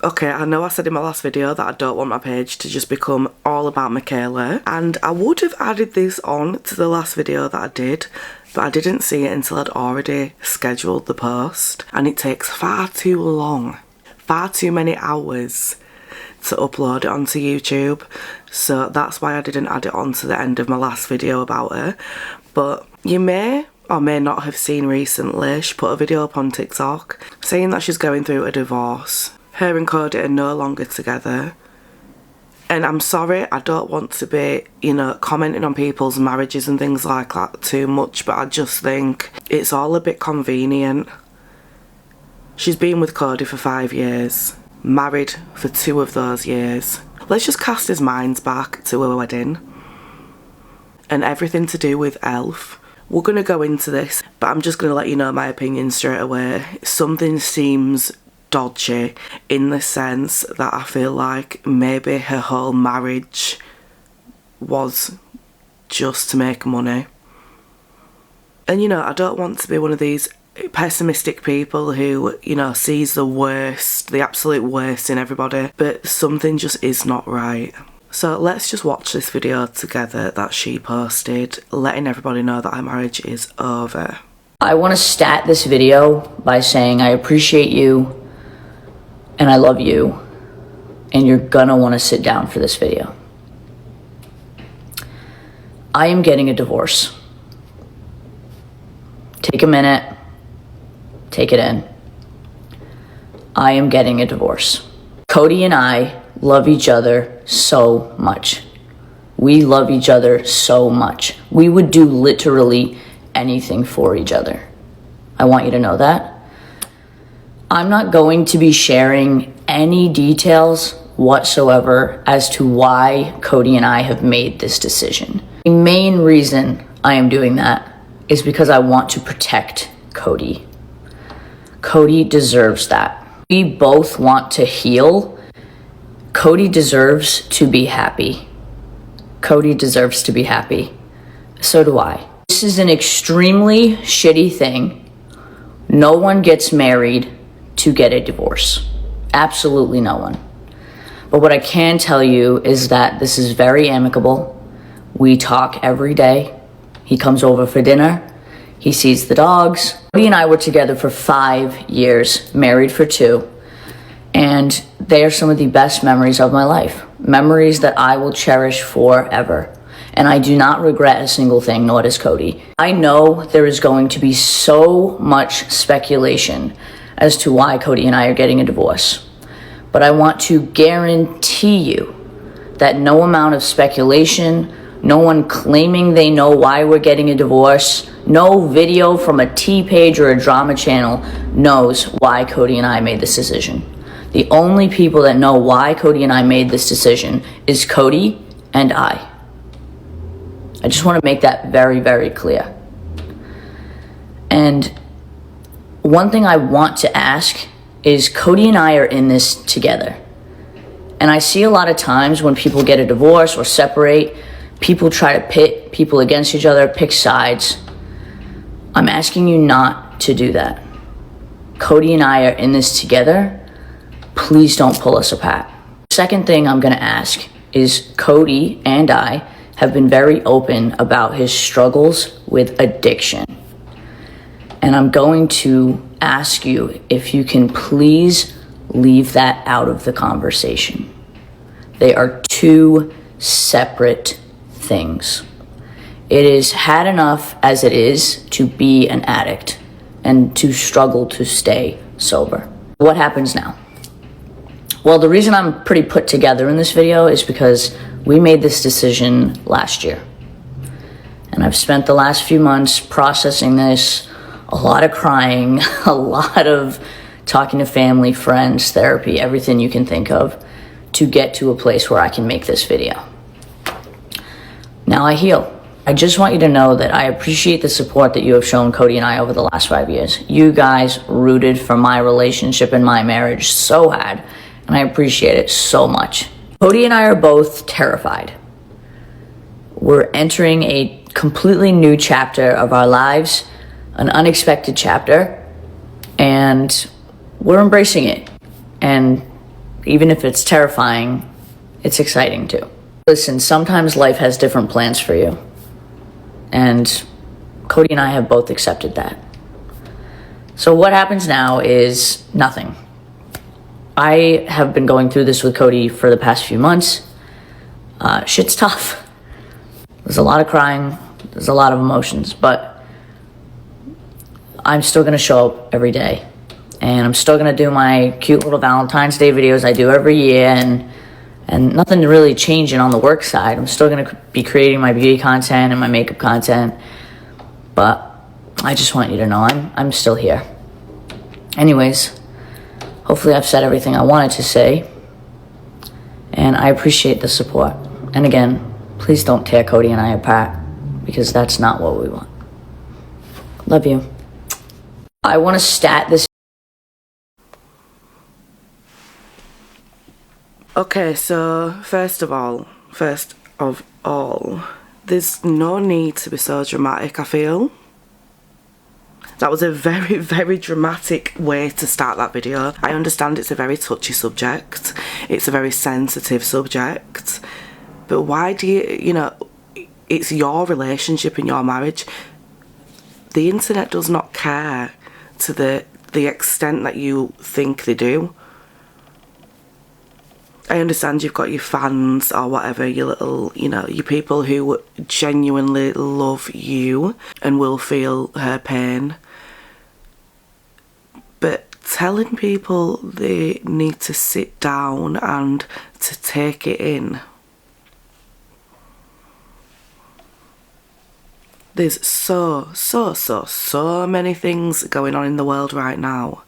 Okay, I know I said in my last video that I don't want my page to just become all about Mikayla, and I would have added this on to the last video that I did, but I didn't see it until I'd already scheduled the post, and it takes far too long, far too many hours to upload it onto YouTube, so that's why I didn't add it on to the end of my last video about her. But you may or may not have seen recently, she put a video up on TikTok saying that she's going through a divorce. Her and Cody are no longer together. And I'm sorry, I don't want to be, you know, commenting on people's marriages and things like that too much, but I just think it's all a bit convenient. She's been with Cody for 5 years, married for 2 of those years. Let's just cast his minds back to her wedding and everything to do with Elf. We're going to go into this, but I'm just going to let you know my opinion straight away. Something seems dodgy in the sense that I feel like maybe her whole marriage was just to make money. And you know, I don't want to be one of these pessimistic people who, you know, sees the worst, the absolute worst in everybody, but something just is not right. So let's just watch this video together that she posted, letting everybody know that our marriage is over. I want to start this video by saying I appreciate you and I love you, and you're gonna want to sit down for this video. I am getting a divorce. Take a minute, take it in. I am getting a divorce. Cody and I love each other so much. We love each other so much. We would do literally anything for each other. I want you to know that. I'm not going to be sharing any details whatsoever as to why Cody and I have made this decision. The main reason I am doing that is because I want to protect Cody. Cody deserves that. We both want to heal. Cody deserves to be happy. Cody deserves to be happy. So do I. This is an extremely shitty thing. No one gets married to get a divorce. Absolutely no one. But what I can tell you is that this is very amicable. We talk every day. He comes over for dinner. He sees the dogs. Cody and I were together for 5 years, married for 2. And they are some of the best memories of my life. Memories that I will cherish forever. And I do not regret a single thing, nor does Cody. I know there is going to be so much speculation as to why Cody and I are getting a divorce. But I want to guarantee you that no amount of speculation, no one claiming they know why we're getting a divorce, no video from a T page or a drama channel knows why Cody and I made this decision. The only people that know why Cody and I made this decision is Cody and I. I just want to make that very, very clear. And one thing I want to ask is, Cody and I are in this together. And I see a lot of times when people get a divorce or separate, people try to pit people against each other, pick sides. I'm asking you not to do that. Cody and I are in this together. Please don't pull us apart. Second thing I'm going to ask is, Cody and I have been very open about his struggles with addiction. And I'm going to ask you if you can please leave that out of the conversation. They are 2 separate things. It is had enough as it is to be an addict and to struggle to stay sober. What happens now? Well, the reason I'm pretty put together in this video is because we made this decision last year. And I've spent the last few months processing this, a lot of crying, a lot of talking to family, friends, therapy, everything you can think of to get to a place where I can make this video. Now I heal. I just want you to know that I appreciate the support that you have shown Cody and I over the last 5 years. You guys rooted for my relationship and my marriage so hard, and I appreciate it so much. Cody and I are both terrified. We're entering a completely new chapter of our lives, an unexpected chapter, and we're embracing it. And even if it's terrifying, it's exciting too. Listen, sometimes life has different plans for you. And Cody and I have both accepted that. So what happens now is nothing. I have been going through this with Cody for the past few months. Shit's tough. There's a lot of crying. There's a lot of emotions, but I'm still gonna show up every day. And I'm still gonna do my cute little Valentine's Day videos I do every year, and nothing really changing on the work side. I'm still gonna be creating my beauty content and my makeup content, but I just want you to know I'm still here. Anyways, hopefully I've said everything I wanted to say, and I appreciate the support. And again, please don't tear Cody and I apart, because that's not what we want. Love you. I want to stat this. Okay, so first of all, there's no need to be so dramatic, I feel. That was a very, very dramatic way to start that video. I understand it's a very touchy subject. It's a very sensitive subject. But why do you know, it's your relationship and your marriage. The internet does not care to the extent that you think they do. I understand you've got your fans or whatever, your little, you know, your people who genuinely love you and will feel her pain. But telling people they need to sit down and to take it in. There's so many things going on in the world right now,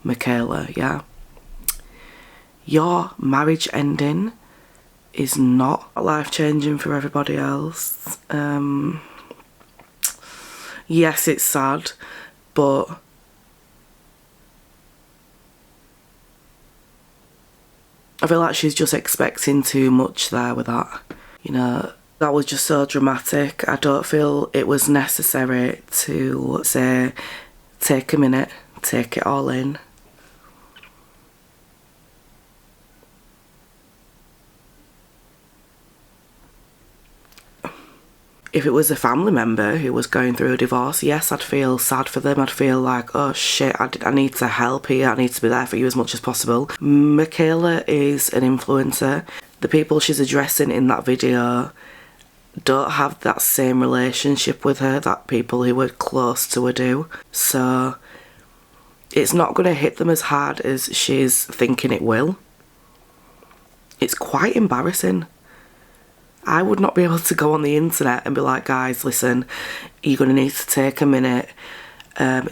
Mikayla, yeah? Your marriage ending is not life-changing for everybody else. Yes, it's sad, but I feel like she's just expecting too much there with that. You know, that was just so dramatic. I don't feel it was necessary to say, take a minute, take it all in. If it was a family member who was going through a divorce, yes, I'd feel sad for them. I'd feel like, oh shit, I need to help here. I need to be there for you as much as possible. Mikayla is an influencer. The people she's addressing in that video don't have that same relationship with her that people who are close to her do. So it's not going to hit them as hard as she's thinking it will. It's quite embarrassing. I would not be able to go on the internet and be like, guys, listen, you're going to need to take a minute,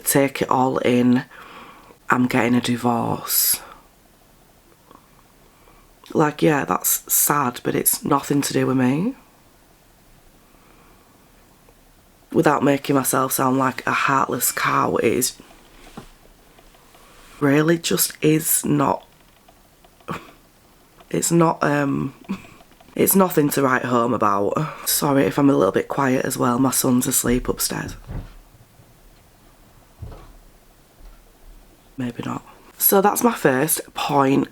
take it all in. I'm getting a divorce. Like, yeah, that's sad, but it's nothing to do with me. Without making myself sound like a heartless cow, it is really just is not. It's not, it's nothing to write home about. Sorry if I'm a little bit quiet as well. My son's asleep upstairs. Maybe not. So that's my first point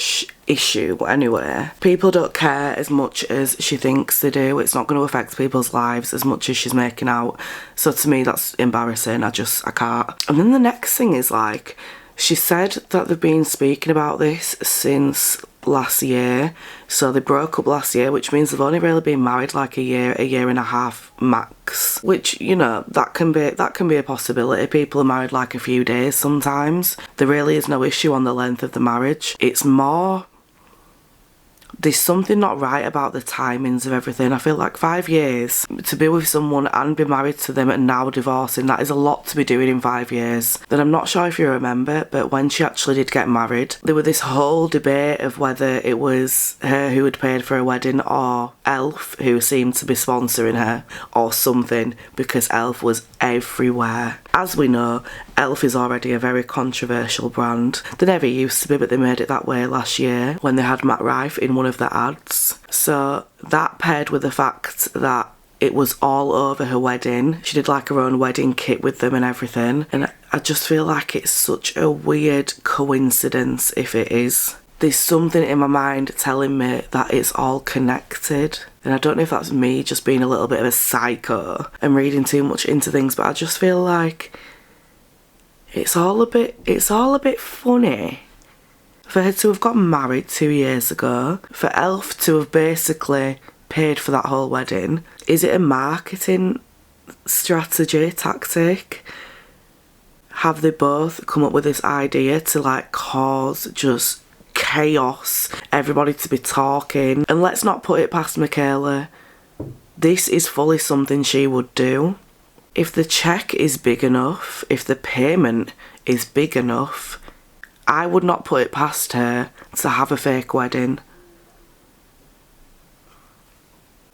/ issue anyway. People don't care as much as she thinks they do. It's not going to affect people's lives as much as she's making out. So to me that's embarrassing. I can't. And then the next thing is like, she said that they've been speaking about this since last year. So they broke up last year, which means they've only really been married like a year and a half max. Which, you know, that can be a possibility. People are married like a few days sometimes. There really is no issue on the length of the marriage. It's more, there's something not right about the timings of everything. I feel like 5 years to be with someone and be married to them and now divorcing, that is a lot to be doing in 5 years. Then I'm not sure if you remember, but when she actually did get married, there was this whole debate of whether it was her who had paid for her wedding or Elf who seemed to be sponsoring her or something, because Elf was everywhere. As we know, Elf is already a very controversial brand. They never used to be, but they made it that way last year when they had Matt Rife in one of their ads. So that paired with the fact that it was all over her wedding. She did like her own wedding kit with them and everything. And I just feel like it's such a weird coincidence if it is. there's something in my mind telling me that it's all connected. And I don't know if that's me just being a little bit of a psycho and reading too much into things, but I just feel like it's all a bit funny for her to have got married 2 years ago, for Elf to have basically paid for that whole wedding. Is it a marketing strategy, tactic? Have they both come up with this idea to like cause just chaos, everybody to be talking? And let's not put it past Mikayla, this is fully something she would do. If the check is big enough, if the payment is big enough, I would not put it past her to have a fake wedding.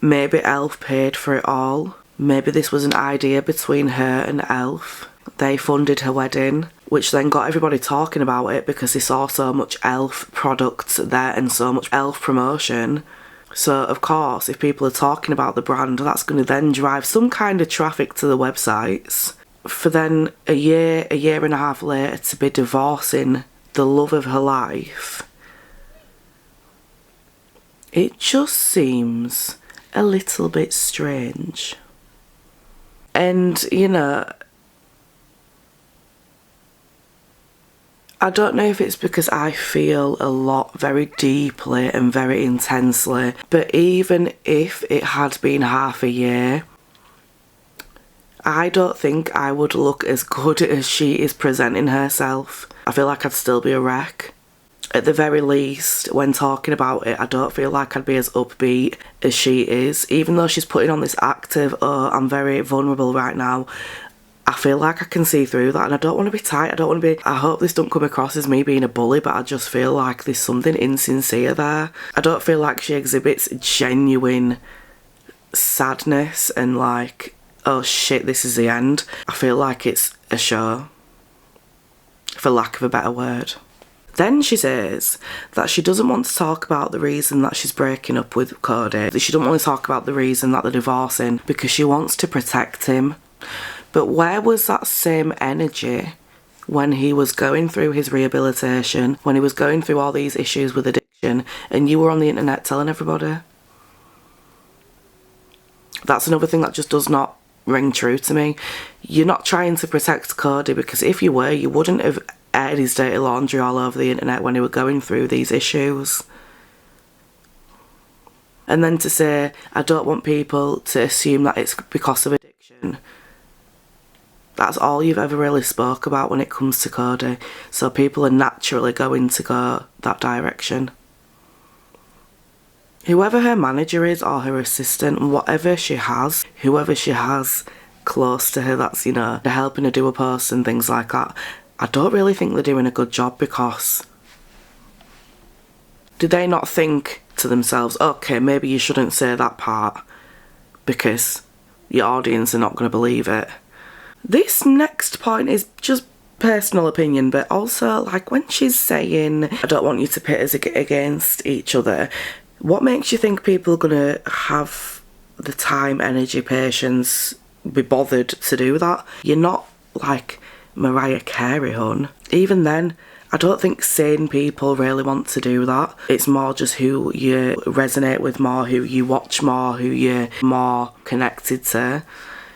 Maybe Elf paid for it all. Maybe this was an idea between her and Elf. They funded her wedding, which then got everybody talking about it because they saw so much Elf products there and so much Elf promotion. So of course, if people are talking about the brand, that's going to then drive some kind of traffic to the websites. For then a year and a half later to be divorcing the love of her life, it just seems a little bit strange. And, you know, I don't know if it's because I feel a lot very deeply and very intensely, but even if it had been half a year, I don't think I would look as good as she is presenting herself. I feel like I'd still be a wreck. At the very least, when talking about it, I don't feel like I'd be as upbeat as she is. Even though she's putting on this active, oh, I'm very vulnerable right now, I feel like I can see through that, and I don't want to be tight. I hope this don't come across as me being a bully, but I just feel like there's something insincere there. I don't feel like she exhibits genuine sadness and like, oh shit, this is the end. I feel like it's a show, for lack of a better word. Then she says that she doesn't want to talk about the reason that she's breaking up with Cody. She doesn't want to talk about the reason that they're divorcing because she wants to protect him. But where was that same energy when he was going through his rehabilitation, when he was going through all these issues with addiction, and you were on the internet telling everybody? That's another thing that just does not ring true to me. You're not trying to protect Cody, because if you were, you wouldn't have aired his dirty laundry all over the internet when he was going through these issues. And then to say, I don't want people to assume that it's because of addiction. That's all you've ever really spoke about when it comes to Cody. So people are naturally going to go that direction. Whoever her manager is or her assistant, whatever she has, whoever she has close to her that's, you know, they're helping her do a post and things like that, I don't really think they're doing a good job, because do they not think to themselves, okay, maybe you shouldn't say that part because your audience are not going to believe it? This next point is just personal opinion, but also like when she's saying, I don't want you to pit us against each other, what makes you think people are going to have the time, energy, patience, be bothered to do that? You're not like Mariah Carey, hon. Even then, I don't think sane people really want to do that. It's more just who you resonate with more, who you watch more, who you're more connected to.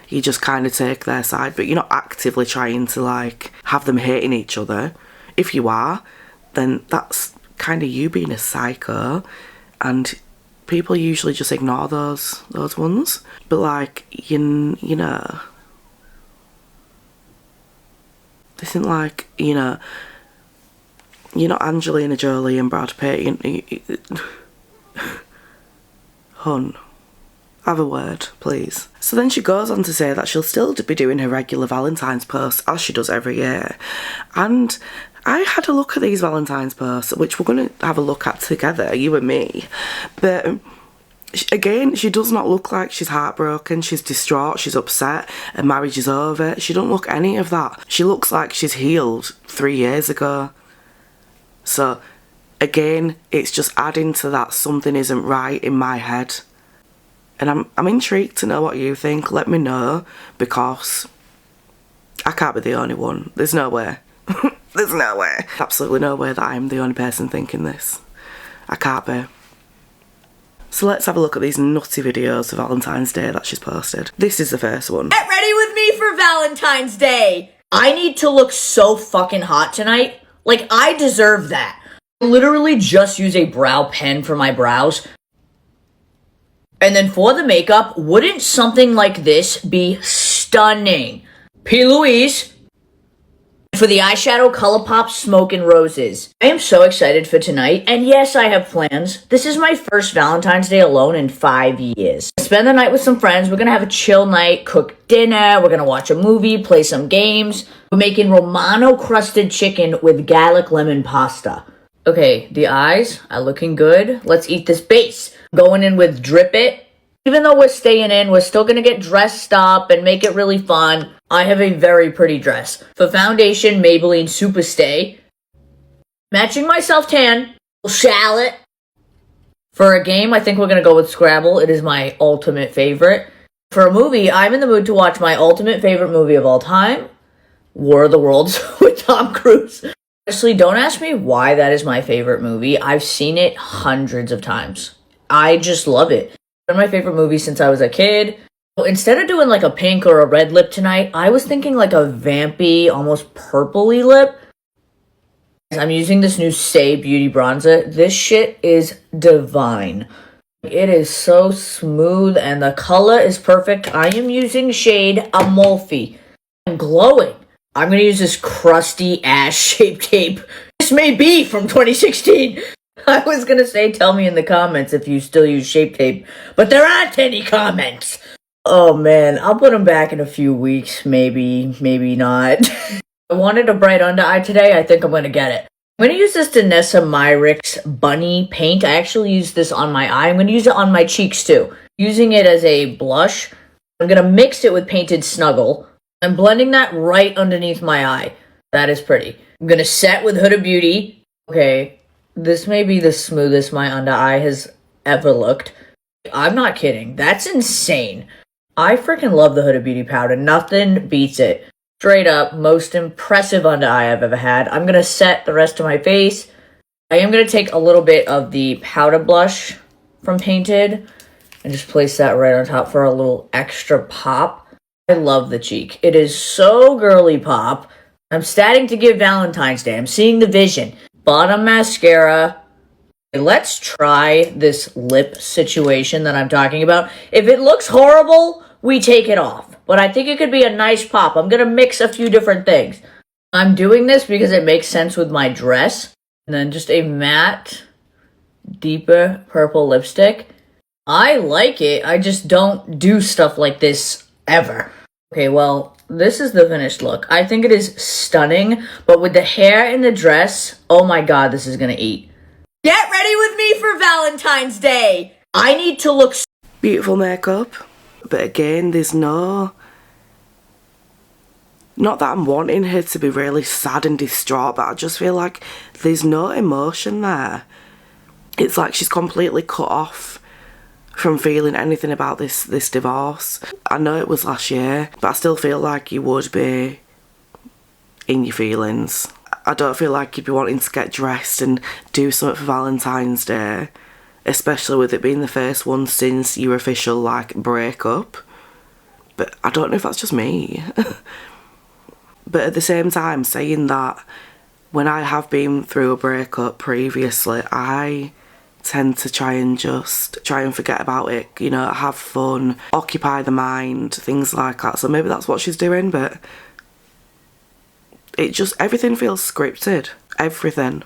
You just kind of take their side, but you're not actively trying to like have them hating each other. If you are, then that's kind of you being a psycho, and people usually just ignore those ones. But like, you know, this isn't like, you know, you're not Angelina Jolie and Brad Pitt. Hun, have a word, please. So then she goes on to say that she'll still be doing her regular Valentine's posts as she does every year. And I had a look at these Valentine's posts, which we're going to have a look at together, you and me. But again, she does not look like she's heartbroken, she's distraught, she's upset, her marriage is over. She don't look any of that. She looks like she's healed 3 years ago. So again, it's just adding to that something isn't right in my head. And I'm intrigued to know what you think. Let me know, because I can't be the only one. There's no way. There's no way. Absolutely no way that I'm the only person thinking this. I can't be. So let's have a look at these nutty videos for Valentine's Day that she's posted. This is the first one. Get ready with me for Valentine's Day. I need to look so fucking hot tonight. Like, I deserve that. I literally just use a brow pen for my brows. And then for the makeup, wouldn't something like this be stunning? P. Louise. For the eyeshadow, ColourPop Smoke and Roses. I am so excited for tonight, and yes, I have plans. This is my first Valentine's Day alone in 5 years. Spend the night with some friends, we're gonna have a chill night, cook dinner, we're gonna watch a movie, play some games. We're making Romano-crusted chicken with garlic lemon pasta. Okay, the eyes are looking good. Let's eat this base. Going in with Drip It. Even though we're staying in, we're still gonna get dressed up and make it really fun. I have a very pretty dress. For foundation, Maybelline Superstay. Matching my self-tan, shallot. For a game, I think we're gonna go with Scrabble. It is my ultimate favorite. For a movie, I'm in the mood to watch my ultimate favorite movie of all time, War of the Worlds with Tom Cruise. Honestly, don't ask me why that is my favorite movie. I've seen it hundreds of times. I just love it. One of my favorite movies since I was a kid. So instead of doing like a pink or a red lip tonight, I was thinking like a vampy, almost purpley lip. I'm using this new Stay Beauty bronzer. This shit is divine. It is so smooth and the color is perfect. I am using shade Amalfi. I'm glowing. I'm going to use this crusty ass Shape Tape. This may be from 2016. I was going to say tell me in the comments if you still use Shape Tape, but there aren't any comments. Oh man, I'll put them back in a few weeks, maybe not. I wanted a bright under eye today. I think I'm going to get it. I'm going to use this Danessa Myricks Bunny paint. I actually use this on my eye. I'm going to use it on my cheeks too. Using it as a blush. I'm going to mix it with Painted Snuggle. I'm blending that right underneath my eye. That is pretty. I'm going to set with Huda Beauty. Okay. This may be the smoothest my under eye has ever looked. I'm not kidding. That's insane. I freaking love the Huda Beauty powder. Nothing beats it. Straight up, most impressive under eye I've ever had. I'm going to set the rest of my face. I am going to take a little bit of the powder blush from Painted and just place that right on top for a little extra pop. I love the cheek. It is so girly pop. I'm starting to give Valentine's Day. I'm seeing the vision. Bottom mascara. Let's try this lip situation that I'm talking about. If it looks horrible, we take it off. But I think it could be a nice pop. I'm going to mix a few different things. I'm doing this because it makes sense with my dress. And then just a matte, deeper purple lipstick. I like it. I just don't do stuff like this ever. Okay, well, this is the finished look. I think it is stunning, but with the hair and the dress, oh my god, this is gonna eat. Get ready with me for Valentine's Day! I need to look beautiful makeup, but again, there's no... Not that I'm wanting her to be really sad and distraught, but I just feel like there's no emotion there. It's like she's completely cut off from feeling anything about this divorce. I know it was last year, but I still feel like you would be in your feelings. I don't feel like you'd be wanting to get dressed and do something for Valentine's Day, especially with it being the first one since your official like breakup. But I don't know if that's just me. But at the same time, saying that, when I have been through a breakup previously, I tend to try and forget about it, you know, have fun, occupy the mind, things like that. So maybe that's what she's doing, but it just, everything feels scripted. Everything.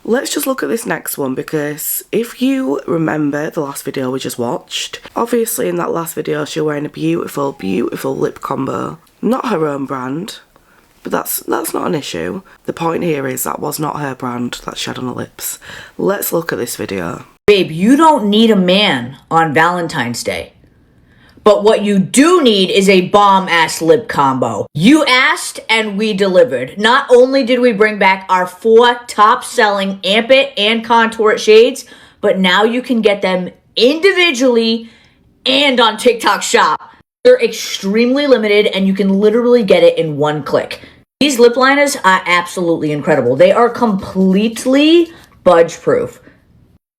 Let's just look at this next one, because if you remember the last video we just watched, obviously in that last video she was wearing a beautiful, beautiful lip combo. Not her own brand, but that's not an issue. The point here is that was not her brand that she had on her lips. Let's look at this video. Babe, you don't need a man on Valentine's Day. But what you do need is a bomb-ass lip combo. You asked and we delivered. Not only did we bring back our 4 top-selling Amp It and Contour It shades, but now you can get them individually and on TikTok Shop. They're extremely limited and you can literally get it in one click. These lip liners are absolutely incredible. They are completely budge proof.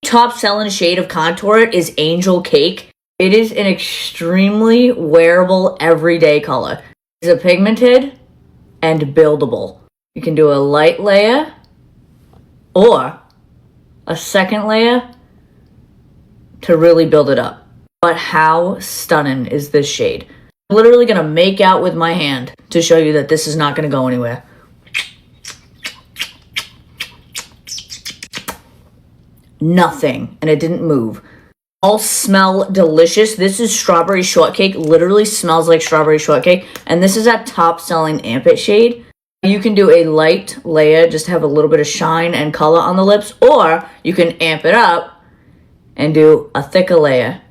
Top selling shade of contour is Angel Cake. It is an extremely wearable everyday color. It's a pigmented and buildable. You can do a light layer or a second layer to really build it up. But how stunning is this shade? I'm literally gonna make out with my hand to show you that this is not gonna go anywhere. Nothing, and it didn't move. All smell delicious. This is strawberry shortcake. Literally smells like strawberry shortcake. And this is a top selling Ampit shade. You can do a light layer, just have a little bit of shine and color on the lips, or you can amp it up and do a thicker layer.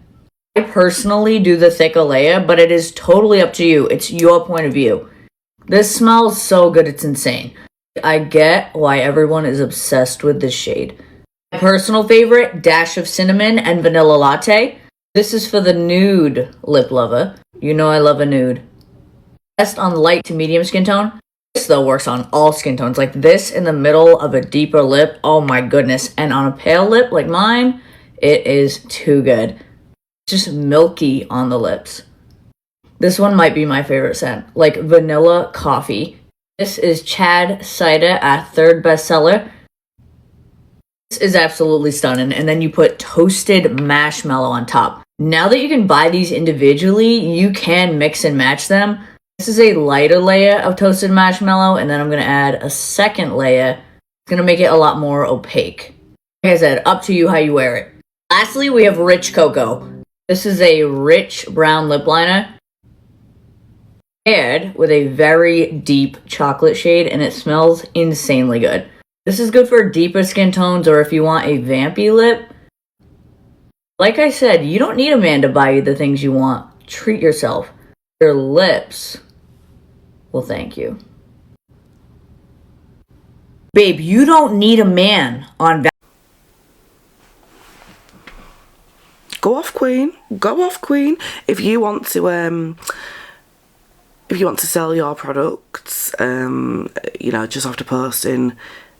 I personally do the thicker layer, but it is totally up to you. It's your point of view. This smells so good, it's insane. I get why everyone is obsessed with this shade. My personal favorite, dash of cinnamon and vanilla latte. This is for the nude lip lover. You know I love a nude. Best on light to medium skin tone. This though works on all skin tones. Like this in the middle of a deeper lip. Oh my goodness. And on a pale lip like mine, it is too good. Just milky on the lips. This one might be my favorite scent, like vanilla coffee. This is Chad Cider, our third bestseller. This is absolutely stunning. And then you put toasted marshmallow on top. Now that you can buy these individually, you can mix and match them. This is a lighter layer of toasted marshmallow, and then I'm gonna add a second layer. It's gonna make it a lot more opaque. Like I said, up to you how you wear it. Lastly, we have Rich Cocoa. This is a rich brown lip liner paired with a very deep chocolate shade, and it smells insanely good. This is good for deeper skin tones or if you want a vampy lip. Like I said, you don't need a man to buy you the things you want. Treat yourself. Your lips will thank you. Babe, you don't need a man on Go off, Queen. Go off, Queen. If you want to sell your products, you know, just after posting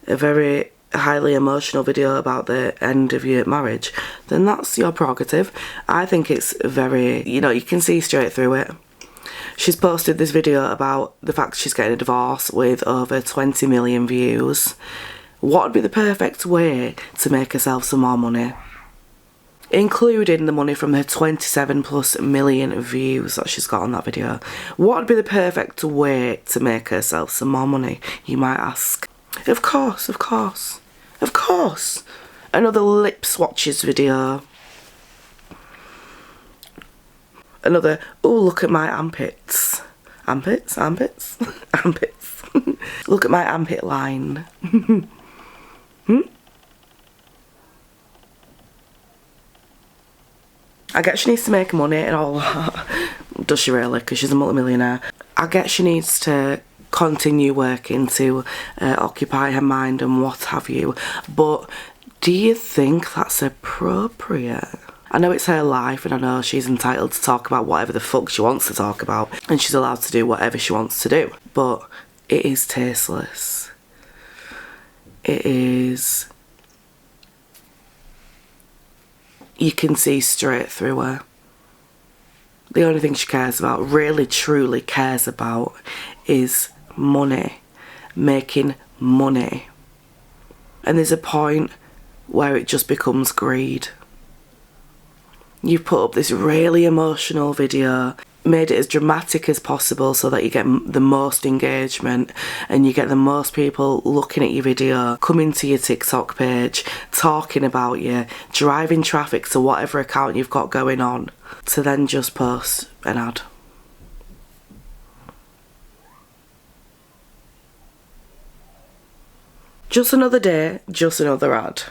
a very highly emotional video about the end of your marriage, then that's your prerogative. I think it's very, you know, you can see straight through it. She's posted this video about the fact she's getting a divorce with over 20 million views. What would be the perfect way to make herself some more money? Including the money from her 27+ million views that she's got on that video. What would be the perfect way to make herself some more money, you might ask? Of course, of course, of course. Another lip swatches video. Another, oh, look at my armpits. Armpits, armpits, armpits. Look at my armpit line. I get she needs to make money and all that. Does she really? Because she's a multimillionaire. I get she needs to continue working to occupy her mind and what have you. But do you think that's appropriate? I know it's her life and I know she's entitled to talk about whatever the fuck she wants to talk about. And she's allowed to do whatever she wants to do. But it is tasteless. It is... You can see straight through her. The only thing she cares about, really truly cares about, is money. Making money. And there's a point where it just becomes greed. You've put up this really emotional video, made it as dramatic as possible so that you get the most engagement and you get the most people looking at your video, coming to your TikTok page, talking about you, driving traffic to whatever account you've got going on, to then just post an ad. Just another day, just another ad.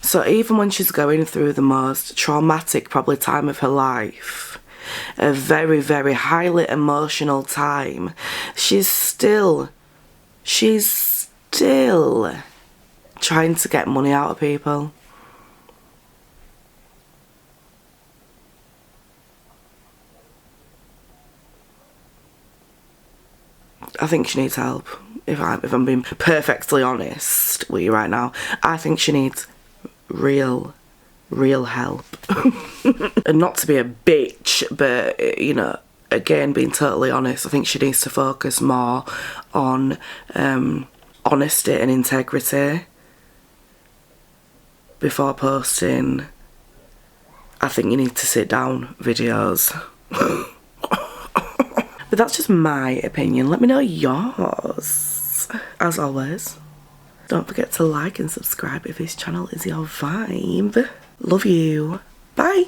So even when she's going through the most traumatic probably time of her life, a very, very highly emotional time, she's still trying to get money out of people. I think she needs help. If I'm being perfectly honest with you right now, I think she needs real help. And not to be a bitch, but you know, again, being totally honest, I think she needs to focus more on honesty and integrity before posting I think you need to sit down videos. But that's just my opinion. Let me know yours. As always, don't forget to like and subscribe if this channel is your vibe. Love you. Bye.